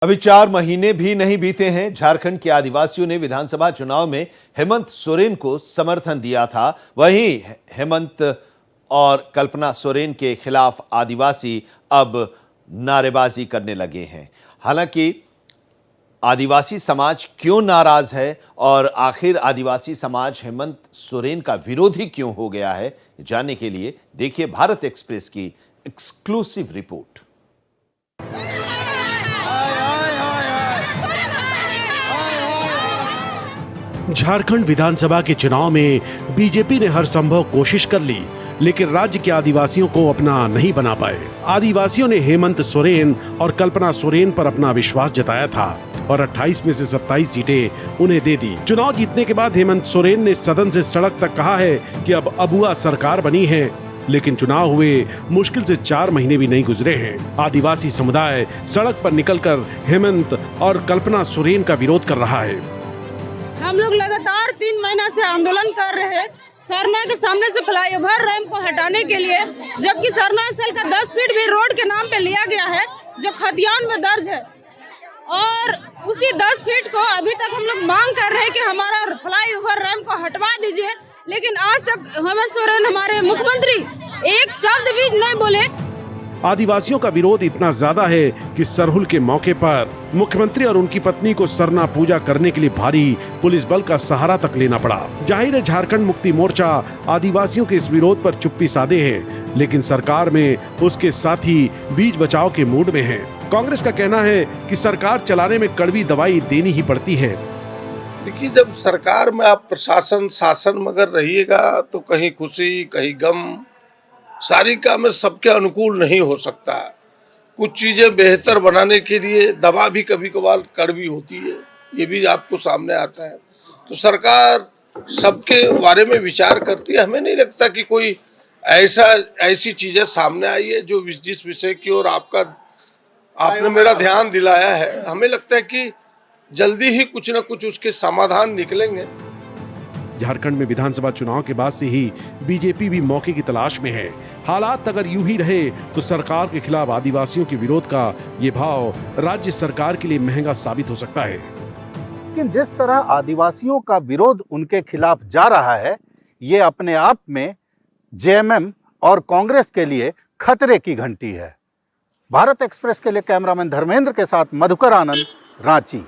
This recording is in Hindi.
अभी 4 महीने भी नहीं बीते हैं, झारखंड के आदिवासियों ने विधानसभा चुनाव में हेमंत सोरेन को समर्थन दिया था। वहीं हेमंत और कल्पना सोरेन के खिलाफ आदिवासी अब नारेबाजी करने लगे हैं। हालांकि आदिवासी समाज क्यों नाराज है और आखिर आदिवासी समाज हेमंत सोरेन का विरोधी क्यों हो गया है, जानने के लिए देखिए भारत एक्सप्रेस की एक्सक्लूसिव रिपोर्ट। झारखंड विधानसभा के चुनाव में बीजेपी ने हर संभव कोशिश कर ली, लेकिन राज्य के आदिवासियों को अपना नहीं बना पाए। आदिवासियों ने हेमंत सोरेन और कल्पना सोरेन पर अपना विश्वास जताया था और 28 में से 27 सीटें उन्हें दे दी। चुनाव जीतने के बाद हेमंत सोरेन ने सदन से सड़क तक कहा है कि अब अबुआ सरकार बनी है, लेकिन चुनाव हुए मुश्किल से 4 महीने भी नहीं गुजरे हैं। आदिवासी समुदाय सड़क पर निकलकर हेमंत और कल्पना सोरेन का विरोध कर रहा है। हम लोग लगातार 3 महीना से आंदोलन कर रहे हैं सरना के सामने से फ्लाईओवर रैंप को हटाने के लिए, जबकि सरना स्थल का 10 फीट भी रोड के नाम पे लिया गया है जो खतियान में दर्ज है, और उसी 10 फीट को अभी तक हम लोग मांग कर रहे हैं कि हमारा फ्लाईओवर रैंप को हटवा दीजिए। लेकिन आज तक हेमंत सोरेन हमारे मुख्यमंत्री एक शब्द भी नहीं बोले। आदिवासियों का विरोध इतना ज्यादा है कि सरहुल के मौके पर मुख्यमंत्री और उनकी पत्नी को सरना पूजा करने के लिए भारी पुलिस बल का सहारा तक लेना पड़ा। जाहिर है झारखंड मुक्ति मोर्चा आदिवासियों के इस विरोध पर चुप्पी साधे है, लेकिन सरकार में उसके साथी बीच बचाव के मूड में है। कांग्रेस का कहना है कि सरकार चलाने में कड़वी दवाई देनी ही पड़ती है। देखिए, जब सरकार में आप प्रशासन शासन में अगर रहिएगा तो कहीं खुशी कहीं गम, सारी काम सबके अनुकूल नहीं हो सकता। कुछ चीजें बेहतर बनाने के लिए दवा भी कभी कभार कड़वी होती है, ये भी आपको सामने आता है। तो सरकार सबके बारे में विचार करती है। हमें नहीं लगता कि कोई ऐसी चीजें सामने आई है जो जिस विषय की ओर आपने मेरा ध्यान दिलाया है। हमें लगता है कि जल्दी ही कुछ न कुछ उसके समाधान निकलेंगे। झारखंड में विधानसभा चुनाव के बाद से ही बीजेपी भी मौके की तलाश में है। हालात अगर यूं ही रहे तो सरकार के खिलाफ आदिवासियों के विरोध का ये भाव राज्य सरकार के लिए महंगा साबित हो सकता है। लेकिन जिस तरह आदिवासियों का विरोध उनके खिलाफ जा रहा है, ये अपने आप में जेएमएम और कांग्रेस के लिए खतरे की घंटी है। भारत एक्सप्रेस के लिए कैमरामैन धर्मेंद्र के साथ मधुकर आनंद, रांची।